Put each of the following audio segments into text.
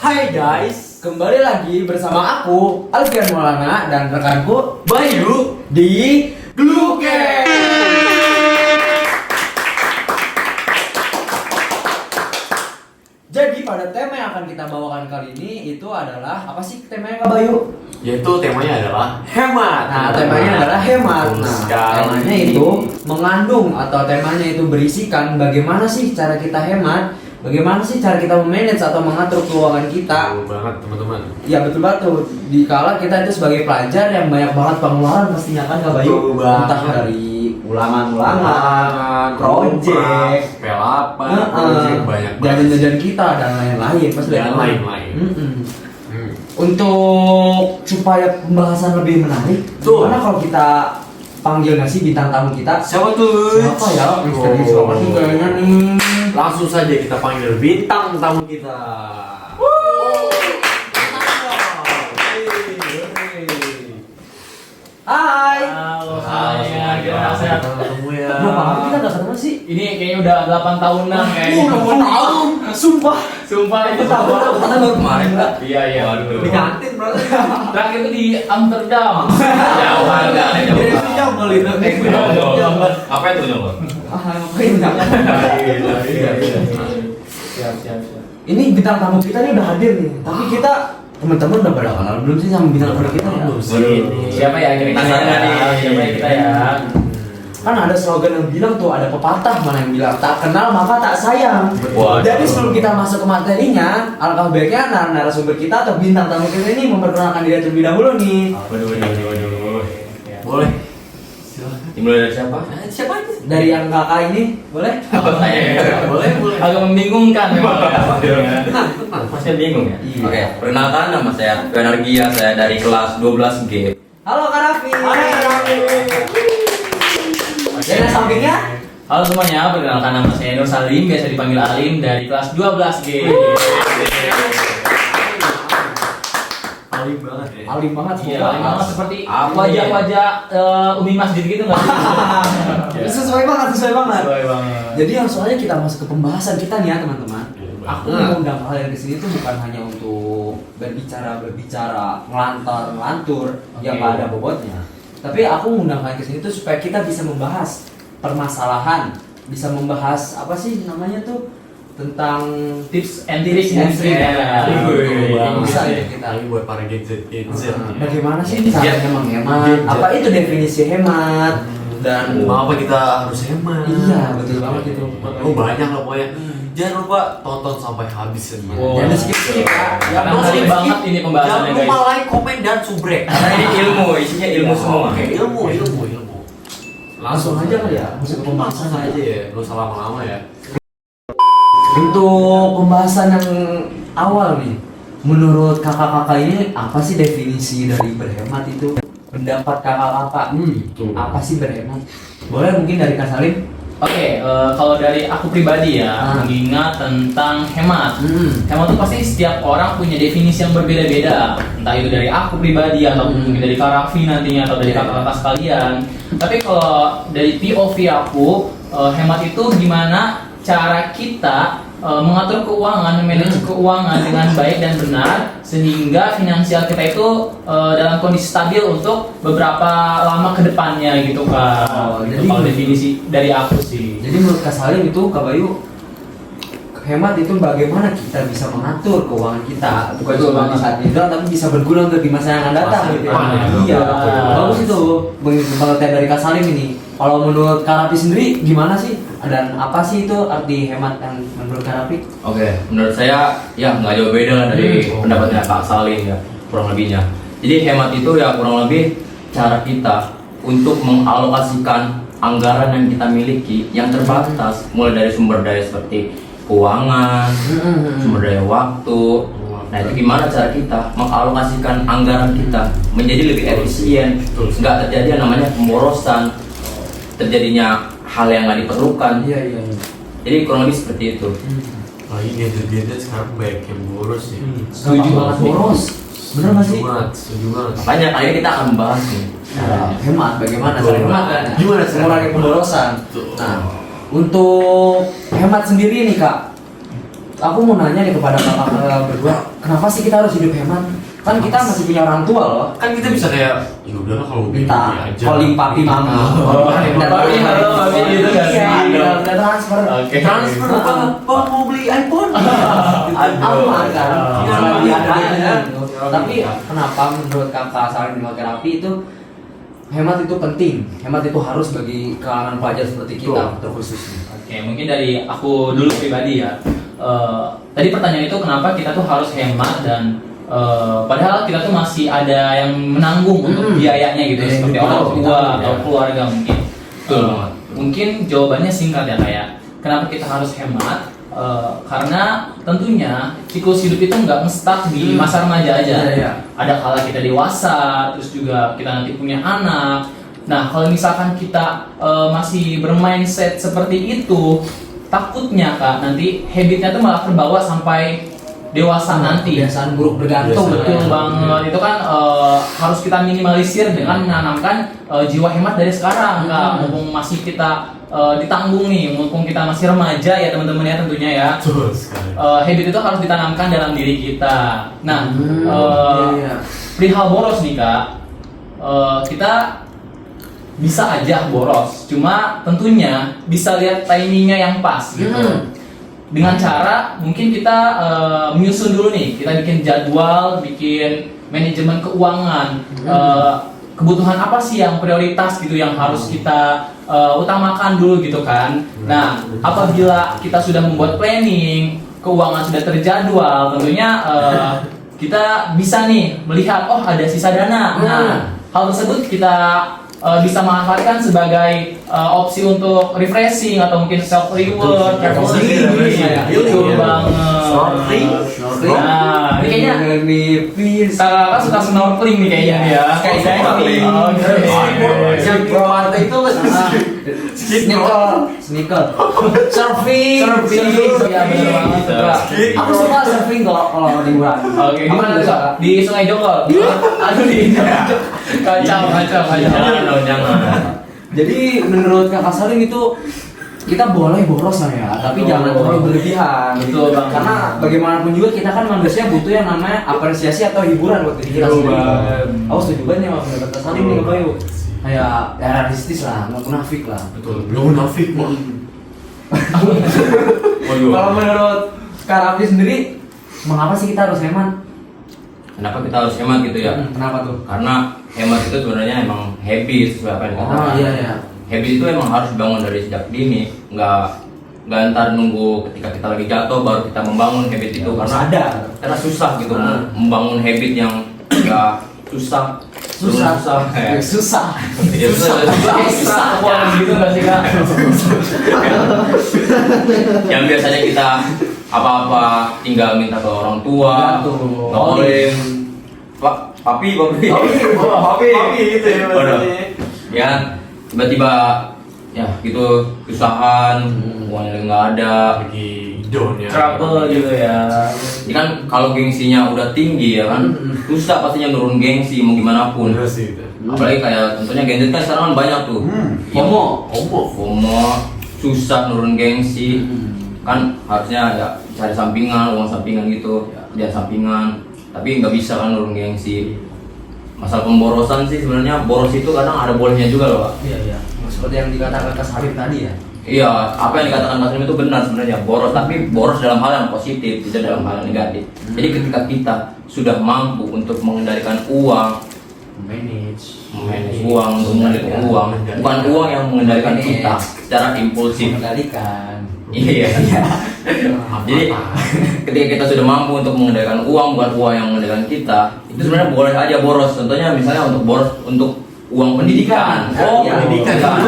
Hai guys, kembali lagi bersama aku Alfian Maulana dan rekanku Bayu di Gluke. Jadi pada tema yang akan kita bawakan kali ini itu adalah apa sih temanya Kak Bayu? yaitu temanya adalah hemat. Nah, temanya adalah hemat. Betul Nah, sekali. temanya itu mengandung atau temanya itu berisikan bagaimana sih cara kita hemat, bagaimana sih cara kita memanage atau mengatur keuangan kita. Betul banget teman-teman. Ya betul banget tuh. Dikala kita itu sebagai pelajar yang banyak banget pengeluaran pastinya kan Kak Bayu. Betul banget. Entah dari ulangan, project, pelapa, project banyak jajan-jajan kita dan lain-lain pasti dan lain-lain. Untuk supaya pembahasan lebih menarik, Betul. gimana kalau kita panggil nggak sih bintang tamu kita? Siapa tuh? Siapa ya? Misterius banget nih kayaknya nih. Langsung saja kita panggil bintang tamu kita. Hai. Halo, saya gimana sehat? Ketemu ya. Berapa lama kita nggak ketemu sih? Ini kayaknya udah 8 tahunan kayaknya. Udah tahun, sumpah. Sumpah itu Tahun kita baru kemarin Mbak. Iya iya. Waduh. Di kantin bro. Terakhir itu di Amsterdam. Jauh banget. Jadi itu jomblo itu. Apa itu nyolong? Ah, ngapain enggak? Siap siap siap. Ini bintang tamu kita nih udah hadir nih. Tapi kita teman-teman udah pada kenal belum sih sama bintang tamu kita ya? Siapa ya kira-kira? Siapa ya kita ya? Kan ada slogan yang bilang tuh, ada pepatah mana yang bilang tak kenal maka tak sayang. Waduh. Jadi sebelum kita masuk ke materinya, alangkah baiknya narasumber kita atau bintang tamu kita ini memperkenalkan diri terlebih dahulu nih. Waduh. Boleh. Silakan. Dimulai dari siapa? Siapa aja? Dari yang kakak ini, boleh? Boleh. Agak membingungkan memang. Tenang. Masih bingung ya? Iya. Oke, perkenalkan nama saya Energia, saya dari kelas 12G. Halo Kak Raffi. Hai, Raffi. Dan yang sampingnya? Halo semuanya, perkenalkan nama saya Nur Salim, biasa dipanggil Alim dari kelas 12G. Alim banget ya. Alim banget. Iya, Alim memang banget. seperti Amin. wajah-wajah umi masjid gitu nggak sih? Sesuai banget. Sesuai banget. Jadi soalnya kita masuk ke pembahasan kita nih ya teman-teman. Aku Nah. mengundang kalian ke sini tuh bukan hanya untuk berbicara, ngelantur yang Oke. gak ada bobotnya. Tapi aku mengundang kalian ke sini tuh supaya kita bisa membahas permasalahan, bisa membahas apa sih namanya tuh tentang Tips and tricks and mungkin trick. ya. Yang bisa Iya. ya kita. Ini buat para gadget. Bagaimana sih Gadget. caranya menghemat? Gadget. Apa itu definisi hemat? Dan Mengapa kita harus hemat? iya betul banget itu. Oh banyak lah pokoknya. Jangan lupa tonton sampai habis ya. Oh. Jangan skip ya. Karena menarik banget ini pembahasannya Jangan lupa guys. like, komen, dan subrek. Karena ini ilmu, isinya ilmu semua. Oke, ilmu. Langsung aja kali ya, masuk ke pembahasan Langsung aja ya. Gak usah lama-lama ya. Untuk pembahasan yang awal nih, menurut kakak-kakak ini apa sih definisi dari berhemat itu? Pendapat kakak-kakak, Tuh. apa sih berhemat? Boleh mungkin dari Kak Salim? Oke, kalau dari aku pribadi ya, mengingat tentang hemat. Hemat itu pasti setiap orang punya definisi yang berbeda-beda. Entah itu dari aku pribadi atau mungkin dari Kak Raffi nantinya atau dari kakak-kakak sekalian. Tapi kalau dari POV aku, hemat itu gimana cara kita mengatur keuangan, manage keuangan dengan baik dan benar sehingga finansial kita itu dalam kondisi stabil untuk beberapa lama ke depannya gitu Kak. Oh, Itu jadi- kalau definisi dari aku sih. Jadi menurut Kak Salim itu, Kak Bayu, hemat itu bagaimana kita bisa mengatur keuangan kita, bukan Betul cuma di banget. saat ini doang, tapi bisa berguna untuk di masa yang akan datang Masa gitu. depan ya. Iya, Betul. bagus itu. Begitu pengertian dari Kak Salim ini. Kalau menurut Kak Raffi sendiri gimana sih? Dan apa sih itu arti hemat yang menurut Kak Raffi? Oke, menurut saya ya nggak jauh beda lah dari pendapatnya Kak Salim ya, kurang lebihnya. Jadi hemat itu ya kurang lebih cara kita untuk mengalokasikan anggaran yang kita miliki yang terbatas, mulai dari sumber daya seperti keuangan, sumber daya waktu. Nah itu gimana cara kita mengalokasikan anggaran kita menjadi lebih efisien, Betul. nggak terjadi yang namanya pemborosan, terjadinya hal yang nggak diperlukan. Iya. Jadi kurang lebih seperti itu. Lagi gadget-gadget sekarang banyak yang boros ya. Setuju banget boros. Bener nggak sih? Setuju banget. Makanya kali ini kita akan membahas nih. Cara hemat, bagaimana Betul. cara hemat kan? Gimana cara mengurangi hemat? pemborosan. Betul. Nah, untuk hemat sendiri nih Kak, aku mau nanya nih kepada kakak berdua, kenapa sih kita harus hidup hemat? Kan kita masih punya orang tua loh. Kan kita bisa kayak ya udahlah kalau begini Minta aja. calling papi mami. Papi, halo, papi, gitu nggak sih? Iya, udah transfer. Oke. Transfer apa? Mau beli iPhone? Aman kan? Iya, Lagi iya, ada iya. Tapi kenapa menurut kakak saling memakai rapi itu hemat itu penting? Hemat itu harus bagi kalangan pelajar seperti kita terkhususnya. Oke, mungkin dari aku dulu pribadi ya. Tadi pertanyaan itu kenapa kita tuh harus hemat dan padahal kita tuh masih ada yang menanggung untuk biayanya gitu ya, seperti orang tua atau keluarga mungkin. Betul banget. Mungkin jawabannya singkat ya kayak kenapa kita harus hemat? Karena tentunya siklus hidup itu nggak nge-stuck di masa remaja aja. Iya, iya. Ada kala kita dewasa, terus juga kita nanti punya anak. Nah, kalau misalkan kita masih bermindset seperti itu, takutnya Kak nanti habitnya tuh malah terbawa sampai dewasa nanti. Kebiasaan buruk bergantung. Betul banget. Itu kan harus kita minimalisir dengan menanamkan jiwa hemat dari sekarang Kak. Mumpung masih kita ditanggung nih, mumpung kita masih remaja ya teman-teman ya tentunya ya. Betul sekali. Habit itu harus ditanamkan dalam diri kita. Nah, Iya. perihal boros nih Kak, kita bisa aja boros, cuma tentunya bisa lihat timingnya yang pas gitu. Dengan cara mungkin kita menyusun dulu nih, kita bikin jadwal, bikin manajemen keuangan, kebutuhan apa sih yang prioritas gitu yang harus kita utamakan dulu gitu kan. Nah, apabila kita sudah membuat planning, keuangan sudah terjadwal, tentunya kita bisa nih melihat oh ada sisa dana. Nah, hal tersebut kita bisa manfaatkan sebagai opsi untuk refreshing atau mungkin self reward, traveling, betul banget. Nah, ini kayaknya kakak suka snorkeling nih kayaknya ya, kayak diving. Yang pro itu sneaker, surfing. Ya benar banget. Kak. Aku suka surfing kalau liburan. Oke, gimana tuh? Di Sungai Jongkol? Aduh di kacau. Jangan. Jadi menurut kakak Salim itu kita boleh boros lah ya, tapi jangan terlalu berlebihan. Betul banget. Karena bagaimanapun juga kita kan manusia butuh yang namanya apresiasi atau hiburan buat diri kita sendiri. Aku setuju banget sama pendapat Kak Salim nih Bayu. Kayak realistis lah, nggak munafik lah. Betul. Lu munafik mah. Kalau menurut Kak Raffi sendiri, mengapa sih kita harus hemat? Kenapa kita harus hemat gitu ya? Kenapa tuh? Karena hemat itu sebenarnya emang habit sesuai apa yang dikatakan. Iya. Habit itu emang harus dibangun dari sejak dini, nggak ntar nunggu ketika kita lagi jatuh baru kita membangun habit itu karena susah gitu membangun habit yang nggak susah. Susah. Ya, Susah gitu nggak sih Kak? yang biasanya kita apa-apa tinggal minta ke orang tua, Betul. nggak boleh papi gitu ya. Waduh. Ya tiba-tiba ya gitu kesusahan, uangnya nggak ada. Lagi down ya. Trouble gitu ya. Ini kan kalau gengsinya udah tinggi ya kan, susah pastinya nurun gengsi mau gimana pun. Bener sih itu. Apalagi kayak tentunya Gen Z kan sekarang kan banyak tuh. FOMO, susah nurun gengsi. Kan harusnya ya cari sampingan, uang sampingan gitu, lihat sampingan. Tapi nggak bisa kan nurun gengsi. Masalah pemborosan sih sebenarnya boros itu kadang ada bolehnya juga loh Pak. Iya. Seperti yang dikatakan Kak Salim tadi ya. Iya, apa yang dikatakan Mas Lim itu benar sebenarnya boros, tapi boros dalam hal yang positif, tidak dalam hal yang negatif. Jadi ketika kita sudah mampu untuk mengendalikan uang, Manage uang, untuk mengendalikan uang, bukan uang yang mengendalikan kita secara impulsif. mengendalikan. Iya. Jadi ketika kita sudah mampu untuk mengendalikan uang, bukan uang yang mengendalikan kita, itu sebenarnya boleh aja boros. Contohnya misalnya untuk boros untuk uang pendidikan. Pendidikan.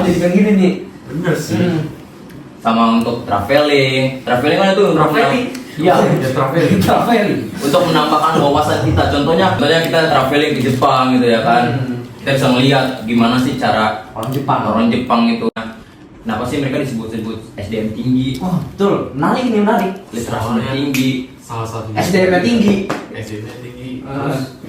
Pendidikan gini nih. Bener sih. Sama untuk traveling kan itu Iya, traveling. untuk menambahkan wawasan kita. Contohnya kita traveling ke Jepang gitu ya kan. Kita bisa melihat gimana sih cara orang Jepang itu. Kenapa sih mereka disebut SDM tinggi, Oh, betul. Menarik. literasi tinggi. Salah satunya. SDM-nya tinggi. SDM-nya tinggi.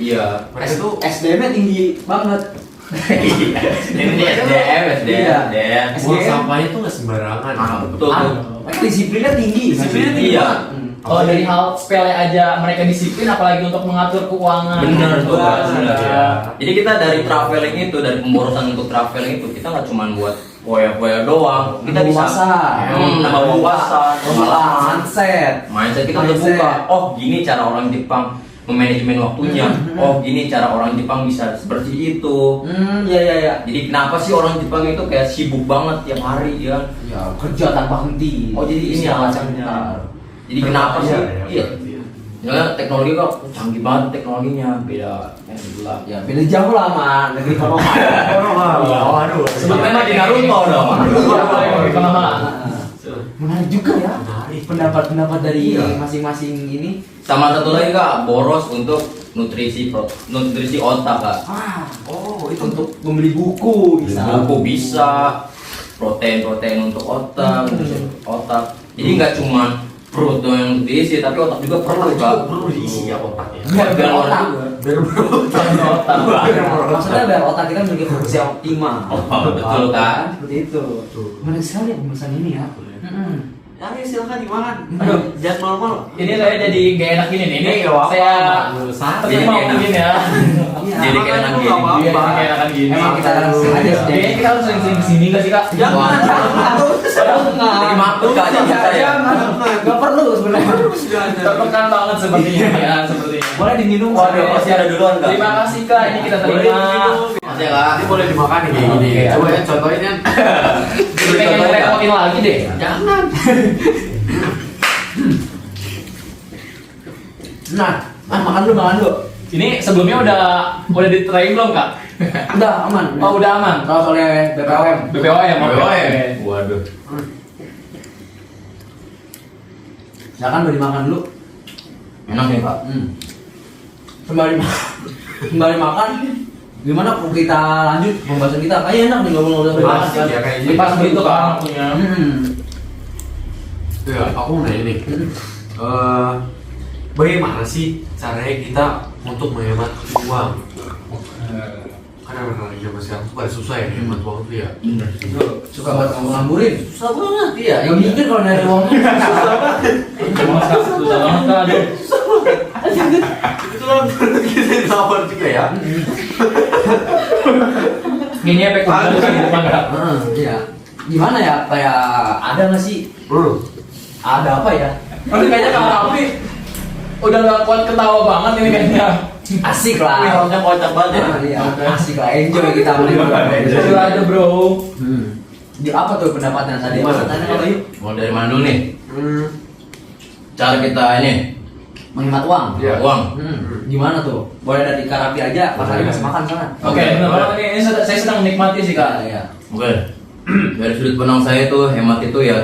Iya. Mereka tuh SDM-nya tinggi banget. Ini SDM. buang sampahnya tuh nggak sembarangan. Betul tuh. Mereka disiplinnya tinggi. Disiplinnya tinggi. Iya. Kalau dari hal sepele aja mereka disiplin, apalagi untuk mengatur keuangan. Bener tuh, Wah, bener. ya. Jadi kita dari traveling itu, dari pemborosan untuk traveling itu, kita nggak cuma buat poya-poya doang, kita bisa nambah wawasan, pengalaman, mindset kita terbuka. Oh, gini cara orang Jepang memanajemen waktunya. Oh, gini cara orang Jepang bisa seperti itu. Iya. Jadi kenapa sih orang Jepang itu kayak sibuk banget tiap hari ya? Ya, kerja tanpa henti. Oh, jadi ini alasannya. Jadi kenapa sih? Iya. Ya, teknologi kok canggih banget teknologinya, beda yang sebelah. Ya, beda jauh lah sama negeri Konoha. Waduh. Sebetulnya di Naruto dong. Menarik juga ya. Pendapat-pendapat dari masing-masing ini. Sama satu lagi kak, boros untuk nutrisi otak kak. Oh, itu untuk membeli buku bisa. Buku bisa, protein untuk otak, nutrisi otak. Jadi nggak cuma perut doang yang diisi, tapi otak juga perlu kak. Perlu diisi ya otaknya. Biar otak. Otak. Maksudnya biar otak kita memiliki fungsi yang optimal. Betul kan? Seperti itu. Menarik sekali ya pembahasan ini ya. Ya, silakan dimakan. Aduh, jangan malu-malu. Ini saya jadi gak enak gini nih. Ini Nggak apa-apa. saya Jadi mau enak. mungkin ya. Jadi kayak enak gini. Iya, gak enakan gini. Emang kita harus sengaja sih. Kayaknya kita harus sering-sering kesini gak sih kak? Jangan. Lagi mabuk kak, jadi saya. Gak perlu sebenarnya. Tertekan banget sepertinya ya, sepertinya. Boleh diminum. Waduh, pasti ada duluan kak. Terima kasih kak, ini kita terima. Masih kak. Ini boleh dimakan nih kayak gini. Oke, Coba ya contohin kan. Jadi pengen ngerepotin lagi deh. Jangan. Nah, makan dulu. Ini sebelumnya udah di-try belum kak? Udah aman. Oh udah aman. Kalau soalnya BPOM. BPOM. oke. Waduh. Silakan boleh dimakan dulu. Enak ya kak. Kembali makan. Gimana kalau kita lanjut pembahasan kita? Kayaknya enak nih ngobrol-ngobrol sambil makan. Asik ya, kayaknya. Ini pas begitu kak punya. Ya, aku mau nanya nih. Bagaimana sih caranya kita untuk menghemat uang? Karena memang zaman sekarang tuh pada susah ya hemat uang tuh ya. Bener sih. Suka banget ngamburin. Susah banget iya. Gak mikir kalau nyari uang. Susah banget kak. Aduh. Itu kan kita sabar juga ya. Ini efek udah di depan kak. Iya. Gimana ya? Kayak ada nggak sih? Ada apa ya? Nanti kayaknya kak Raffi udah gak kuat ketawa banget ini kayaknya. Asik Ini lah. orangnya kocak banget ya. Iya, asik lah. Enjoy kita mendengar. Jujur aja bro. Di apa tuh pendapatnya tadi? Gimana? Tanya kalau yuk. Mau dari mana dulu nih? Cara kita ini Menghemat uang. Iya. uang. Gimana tuh? Boleh dari Karapi aja. Pas lagi masih makan sana. Oke, benar banget ini saya sedang menikmati sih kak. Iya. Oke. Dari sudut pandang saya tuh hemat itu ya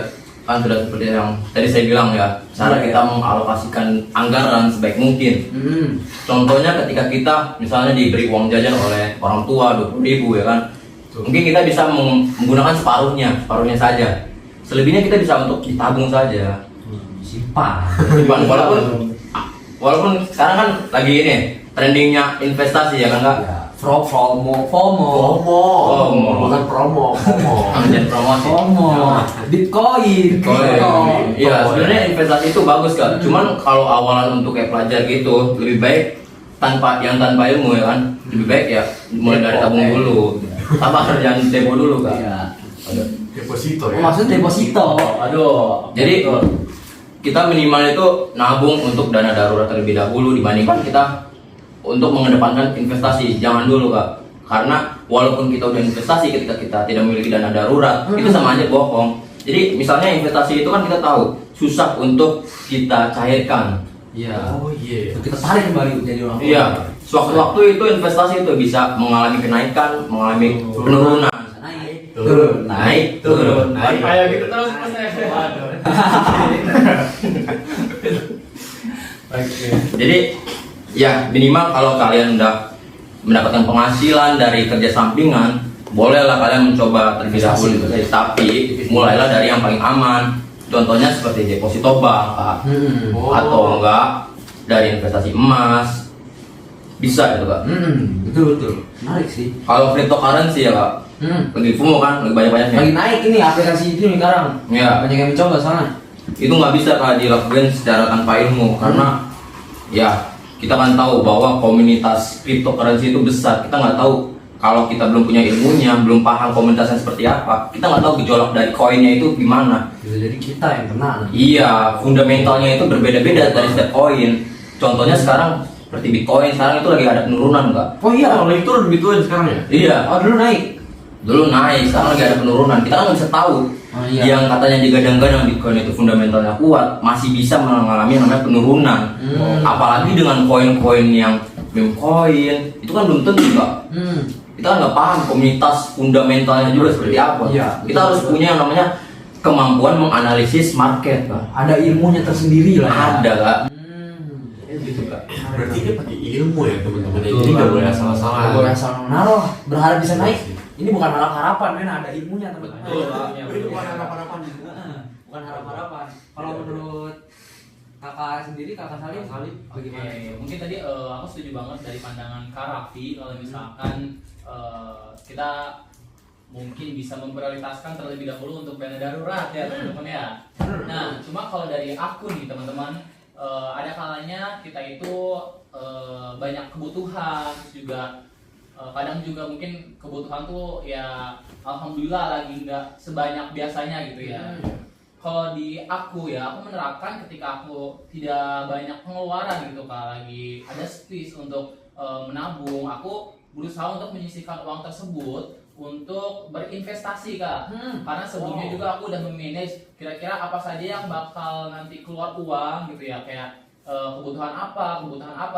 kan sudah seperti yang tadi saya bilang ya, cara kita mengalokasikan anggaran sebaik mungkin. Contohnya ketika kita misalnya diberi uang jajan oleh orang tua 20.000 ya kan, mungkin kita bisa menggunakan separuhnya saja. Selebihnya kita bisa untuk ditabung saja. Simpan. Walaupun sekarang kan lagi ini trendingnya investasi ya kan kak. Ya. FOMO. Bukan promo. Jangan promosi. Bitcoin. Iya, sebenarnya investasi itu bagus kan. Cuman kalau awalan untuk kayak pelajar gitu, lebih baik tanpa ilmu ya kan. Lebih baik ya mulai dari tabung dulu. Tanpa kerjaan depo dulu kan. Iya. Deposito ya. Maksudnya deposito. Aduh. Jadi kita minimal itu nabung untuk dana darurat terlebih dahulu dibandingkan kita untuk mengedepankan investasi. Jangan dulu kak, karena walaupun kita udah investasi ketika kita tidak memiliki dana darurat, itu sama aja bohong. Jadi misalnya investasi itu kan kita tahu susah untuk kita cairkan. Iya. Oh iya. Kita tarik kembali jadi orang. Iya, sewaktu-waktu itu investasi itu bisa mengalami kenaikan, mengalami penurunan. Naik, turun. Kayak gitu terus Aduh. Jadi ya minimal kalau kalian udah mendapatkan penghasilan dari kerja sampingan, bolehlah kalian mencoba terlebih dahulu. Tapi mulailah dari yang paling aman. Contohnya seperti deposito bank, Kak. Atau enggak dari investasi emas. Bisa itu kak. Betul. Menarik sih. Kalau cryptocurrency ya kak, lagi FOMO kan, lagi banyak-banyaknya. Lagi naik ini aplikasi itu nih sekarang. Iya. Banyak yang mencoba sana. itu nggak bisa Kak dilakukan secara tanpa ilmu, karena ya kita kan tahu bahwa komunitas cryptocurrency itu besar. Kita nggak tahu kalau kita belum punya ilmunya, belum paham komunitasnya seperti apa, kita nggak tahu gejolak dari koinnya itu gimana. Bisa jadi kita yang kena. Iya, fundamentalnya itu berbeda-beda dari setiap koin. Contohnya sekarang seperti Bitcoin, sekarang itu lagi ada penurunan Kak. Oh iya. Oh, lagi turun Bitcoin sekarang ya? Iya, Oh dulu naik. dulu naik, sekarang lagi ada penurunan. Kita kan nggak bisa tahu. Oh, iya. Yang katanya digadang-gadang Bitcoin itu fundamentalnya kuat, masih bisa mengalami yang namanya penurunan. Apalagi dengan koin-koin yang meme coin, itu kan belum tentu Kak. Kita kan nggak paham komunitas fundamentalnya juga seperti apa. Iya, Kita harus punya yang namanya kemampuan menganalisis market Kak. Ada ilmunya tersendiri lah. Ya. Ada Kak. Gitu Kak. Berarti dia pakai ilmu ya teman-teman. Betul, Jadi nggak Bang. boleh asal-asalan. Nggak boleh asal naruh, berharap bisa naik. Ini bukan harap-harapan, men, ada ilmunya teman-teman. Betul, Bang. Itu bukan harapan-harapan. Bukan harap-harapan. Kalau menurut kakak sendiri, kakak Salim, Oke, mungkin tadi aku setuju banget dari pandangan Kak Raffi kalau misalkan kita mungkin bisa memprioritaskan terlebih dahulu untuk dana darurat ya teman-teman ya. Nah, cuma kalau dari aku nih teman-teman, ada kalanya kita itu banyak kebutuhan, juga kadang juga mungkin kebutuhan tuh ya alhamdulillah lagi nggak sebanyak biasanya gitu ya. Kalau di aku ya, aku menerapkan ketika aku tidak banyak pengeluaran gitu Kak, lagi ada space untuk menabung, aku berusaha untuk menyisihkan uang tersebut untuk berinvestasi Kak. Karena sebelumnya juga aku udah memanage kira-kira apa saja yang bakal nanti keluar uang gitu ya, kayak kebutuhan apa,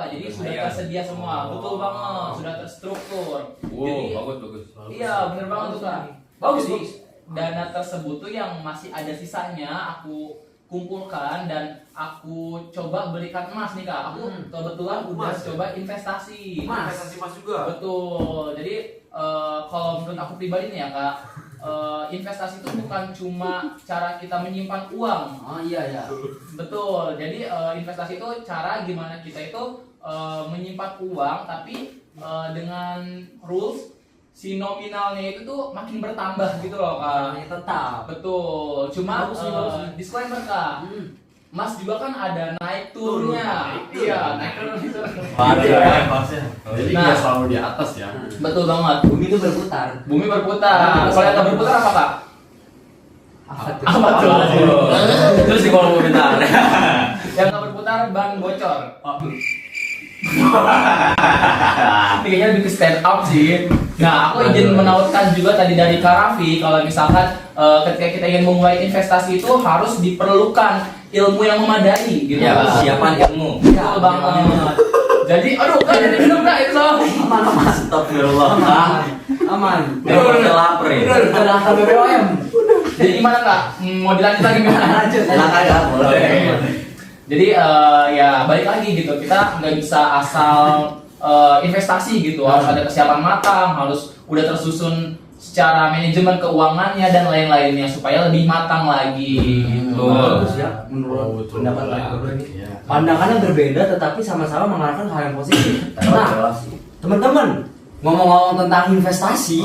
jadi sudah tersedia semua. Betul banget, sudah terstruktur. Jadi bagus. iya bener banget tuh Kak. Bagus. Dana tersebut tuh yang masih ada sisanya aku kumpulkan dan aku coba belikan emas nih Kak. Aku kebetulan udah coba investasi. Investasi emas juga. Betul. Jadi kalau menurut aku pribadi nih ya Kak, investasi itu bukan cuma cara kita menyimpan uang. Oh iya. Betul. Jadi investasi itu cara gimana kita itu menyimpan uang, tapi dengan rules si nominalnya itu tuh makin bertambah gitu loh Kak. Tetap. Betul. Cuma Bagus nih. disclaimer Kak. Mas juga kan ada naik turunnya. Naik Iya, naik turun itu. Ada ya pasnya. Jadi Nah. nggak selalu di atas ya. Betul banget. Bumi itu berputar. Bumi berputar. Kalau yang tak berputar apa Kak? Apa tuh? Apa tuh? Terus di kolom komentar. Yang tak berputar ban bocor. Ini kayaknya lebih ke stand up sih. Nah, aku izin menautkan juga tadi dari Kak Raffi, kalau misalkan ketika kita ingin memulai investasi itu harus diperlukan ilmu yang memadai gitu. Ya, Kak. persiapan ilmu. Betul banget. Jadi, aduh Kak, jadi minum Kak itu. Aman. Astagfirullah. Aman. Udah lapar ya. Udah daftar BBM. Jadi gimana Kak? Mau dilanjut lagi gimana? Lanjut. Silakan Kak, boleh. Jadi ya balik lagi gitu, kita nggak bisa asal investasi gitu, harus ada kesiapan matang, harus udah tersusun secara manajemen keuangannya dan lain-lainnya supaya lebih matang lagi gitu. Bagus ya, menurut Betul. pendapat Betul. kalian berdua ini. Iya. Pandangannya berbeda tetapi sama-sama mengarahkan hal yang positif. Nah, Relasi. teman-teman, ngomong-ngomong tentang investasi,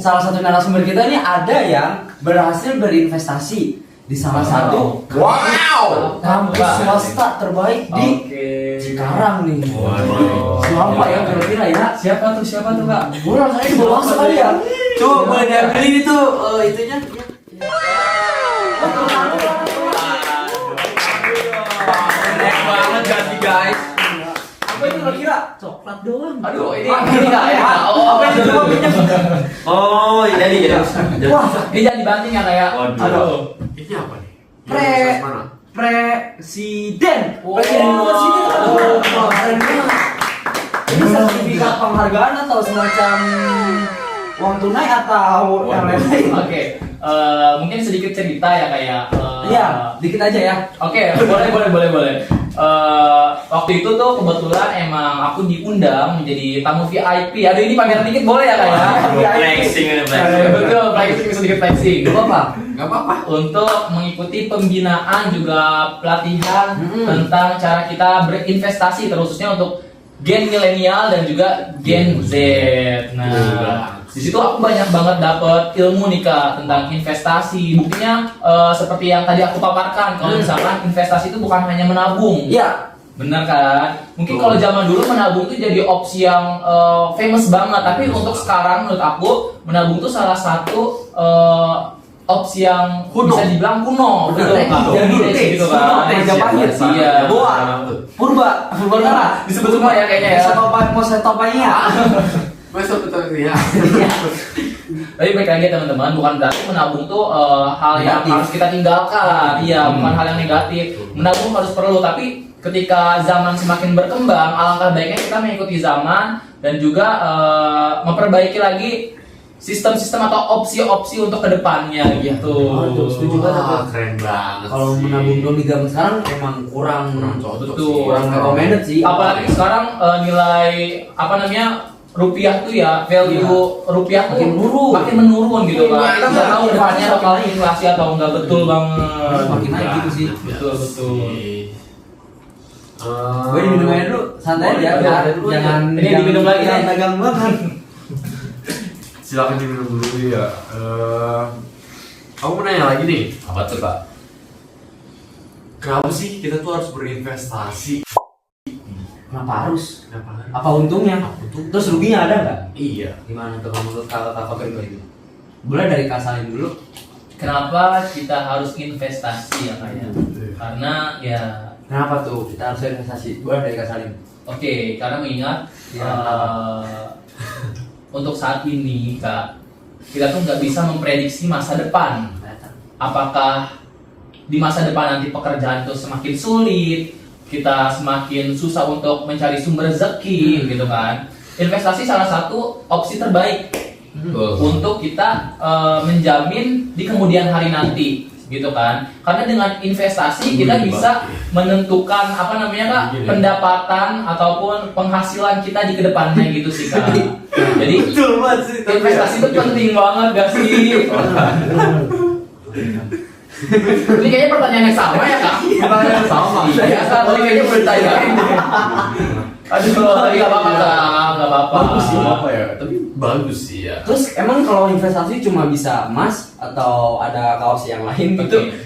salah satu narasumber kita ini ada yang berhasil berinvestasi di salah satu Wow. kampus swasta terbaik di Cikarang nih. Waduh. Siapa ya kira-kira ya? Siapa tuh Kak? Gue rasanya di bawah sekali ya. Coba boleh diambilin itu itunya. Enak banget gak sih guys? Apa itu kira-kira? Coklat doang. Aduh, ini Kak ya. Apa itu coba minyak? Oh, jadi. Wah, Ini jangan dibanting ya kayak. Waduh. Aduh. Ini apa nih? Pre- Universitas mana? Presiden. Wow. Presiden Universitas. Wah, keren banget. Ini sertifikat penghargaan atau semacam uang tunai atau yang lain-lain? Oke, mungkin sedikit cerita ya kayak. Iya, dikit aja ya. Oke, boleh. Waktu itu tuh kebetulan emang aku diundang menjadi tamu VIP. Aduh, ini pameran dikit boleh ya kayak? Flexing ini flexing. Betul, flexing sedikit flexing. Gak apa? Gak apa-apa. Untuk mengikuti pembinaan juga pelatihan tentang cara kita berinvestasi, terkhususnya untuk gen milenial dan juga gen Z. Nah, Di situ aku banyak banget dapet ilmu nih Kak tentang investasi. Buktinya seperti yang tadi aku paparkan, kalau misalkan investasi itu bukan hanya menabung. Iya. Bener kan? Mungkin kalau zaman dulu menabung itu jadi opsi yang famous banget, tapi untuk sekarang menurut aku menabung itu salah satu opsi yang bisa dibilang kuno, gitu kan? Gitu kan? Majapahit, Iya. Boa, Purba, Kala. Disebut semua ya kayaknya ya. Setopanya. Masuk betul ya. Tapi baik lagi teman-teman, bukan berarti menabung tuh hal yang Negatif. harus kita tinggalkan. Iya, bukan hal yang negatif. Menabung harus perlu, tapi ketika zaman semakin berkembang, alangkah baiknya kita mengikuti zaman dan juga memperbaiki lagi sistem-sistem atau opsi-opsi untuk kedepannya gitu. Aduh, setuju banget. Wah, keren banget. Kalau sih. menabung dong di zaman sekarang emang kurang cocok Betul. sih. kurang recommended sih. Apalagi sekarang nilai apa namanya rupiah tuh ya, value rupiah tuh makin menurun gitu kan. Kita nggak tahu depannya bakal inflasi atau enggak, betul banget. Makin naik gitu sih. Betul. Gue diminum aja dulu, santai aja. Jangan Ini diminum lagi nih. Dagang banget. Silakan diminum dulu ya. Aku mau nanya lagi nih. Apa tuh Kak? Kenapa sih kita tuh harus berinvestasi? Kenapa harus? Kenapa? Apa untungnya? Untung. Terus ruginya ada nggak? Iya. Gimana tuh kamu menurut kakak kedua itu? Boleh dari Kak Salim dulu. Kenapa kita harus investasi ya Kak ya? Karena ya Kenapa tuh kita harus investasi? Boleh dari Kak Salim. oke, karena mengingat Ya, kenapa? untuk saat ini Kak, kita tuh nggak bisa memprediksi masa depan. Apakah di masa depan nanti pekerjaan itu semakin sulit, kita semakin susah untuk mencari sumber rezeki gitu kan. Investasi salah satu opsi terbaik untuk kita menjamin di kemudian hari nanti gitu kan. Karena dengan investasi kita bisa menentukan apa namanya Kak, pendapatan ataupun penghasilan kita di kedepannya gitu sih Kak. Jadi Betul banget sih. investasi itu penting banget gak sih? Ini kayaknya pertanyaan yang sama ya Kak? Pertanyaan yang sama. Iya Kak, tadi kayaknya udah ditanyain. Aduh, tapi gak apa-apa Kak, gak apa-apa. Bagus sih apa ya? Tapi bagus sih ya. Terus emang kalau investasi cuma bisa emas atau ada kaos yang lain gitu? Oke.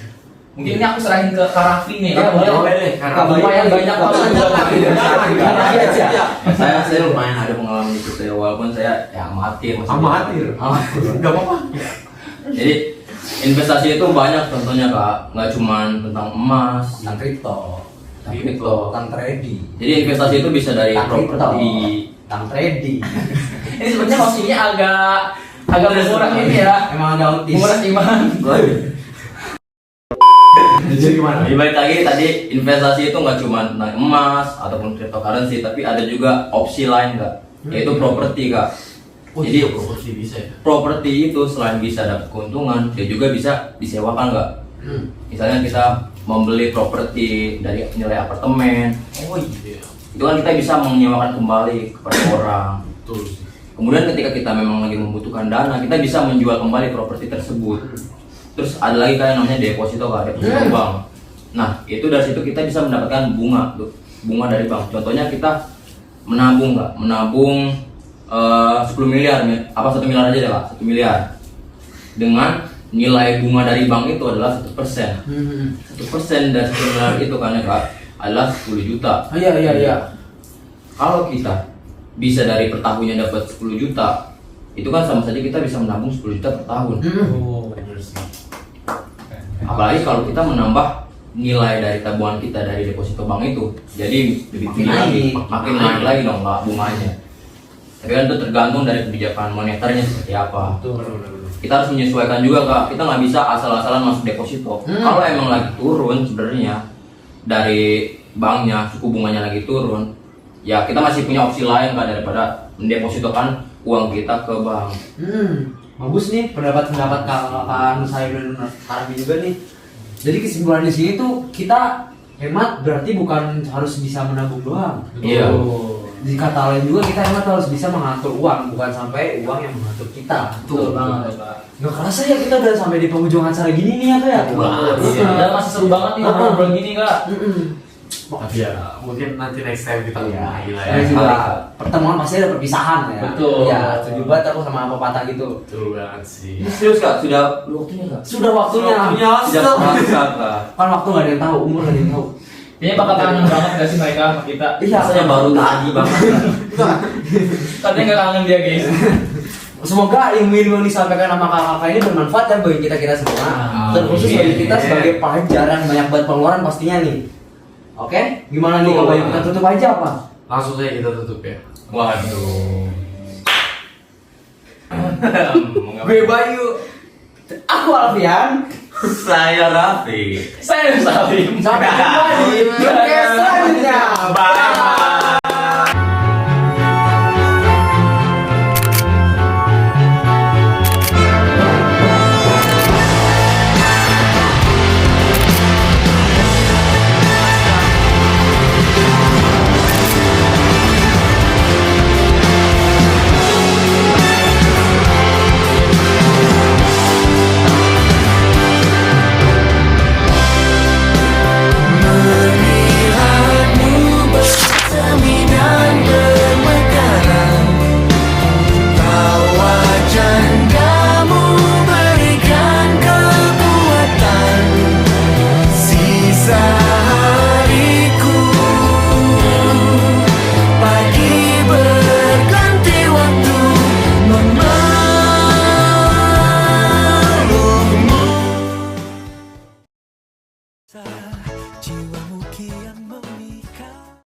Mungkin ini aku serahin ke Kak Raffi nih. Ya, boleh. Boleh deh. Kak Lumayan banyak banget juga. Saya lumayan ada pengalaman di situ ya, walaupun saya ya amatir. Amatir. Gak apa-apa. Jadi investasi itu banyak contohnya Kak, nggak cuma tentang emas, Tentang kripto, tentang trading, jadi investasi itu bisa dari properti. tentang trading. Ini sebenarnya hostingnya agak menguras ini ya. Emang ada autis. Menguras iman. Jadi gimana? Lebih baik lagi tadi investasi itu nggak cuma tentang emas ataupun cryptocurrency, tapi ada juga opsi lain Kak, yaitu properti Kak. Oh, Jadi iya, properti bisa ya? properti itu selain bisa dapat keuntungan, dia juga bisa disewakan Kak. Misalnya kita membeli properti dari nilai apartemen, Oh iya. itu kan kita bisa menyewakan kembali kepada orang. Betul sih. Kemudian ketika kita memang lagi membutuhkan dana, kita bisa menjual kembali properti tersebut. Terus ada lagi kayak namanya deposito Kak, deposito bank. Nah itu dari situ kita bisa mendapatkan bunga tuh, bunga dari bank. Contohnya kita menabung Kak, menabung 10 miliar, apa 1 miliar aja deh Kak, 1 miliar. Dengan nilai bunga dari bank itu adalah 1%. 1% dari 1 miliar itu kan ya Kak, adalah 10 juta. Oh iya. Kalau kita bisa dari per tahunnya dapat 10 juta, itu kan sama saja kita bisa menabung 10 juta per tahun. Oh, bener sih. Apalagi kalau kita menambah nilai dari tabungan kita dari deposito bank itu, jadi lebih tinggi lagi, makin naik lagi dong Kak bunganya. Tapi kan itu tergantung dari kebijakan moneternya seperti apa. Kita harus menyesuaikan juga Kak, kita nggak bisa asal-asalan masuk deposito. Kalau emang lagi turun sebenarnya dari banknya, suku bunganya lagi turun, ya kita masih punya opsi lain Kak daripada mendepositokan uang kita ke bank. Bagus nih pendapat Kak Salim dan Harbi juga nih. Jadi kesimpulan di sini tuh kita hemat berarti bukan harus bisa menabung doang. Iya. Di kata lain juga kita hemat harus bisa mengatur uang, bukan sampai uang yang mengatur kita. Betul banget Kak. Nggak kerasa ya kita udah sampai di penghujung acara gini nih ya Kak ya? Iya, masih seru banget nih ngobrol gini Kak. Tapi ya mungkin nanti next time kita Iya. lagi lah ya. Saya juga pertemuan pasti ada perpisahan ya. Betul. Iya, setuju banget aku sama pepatah gitu. Betul banget sih. Ini serius kak, sudah waktunya kak? Sudah waktunya. Sudah sepakat kak. Kan waktu nggak ada yang tahu, umur nggak ada yang tahu. Kayaknya bakal kangen banget gak sih mereka sama kita? Iya. Rasanya baru tadi banget kak. Katanya gak kangen dia guys. Semoga ilmu-ilmu yang disampaikan sama kakak ini bermanfaat ya bagi kita semua. Terkhusus bagi kita sebagai pelajaran banyak banget pengeluaran pastinya nih. Oke, gimana nih kalau kita tutup aja apa? Langsung saja kita tutup ya. Waduh. Gue Bayu, aku Alfian. Saya Raffi. Saya Salim. Sampai jumpa di podcast selanjutnya. Bye.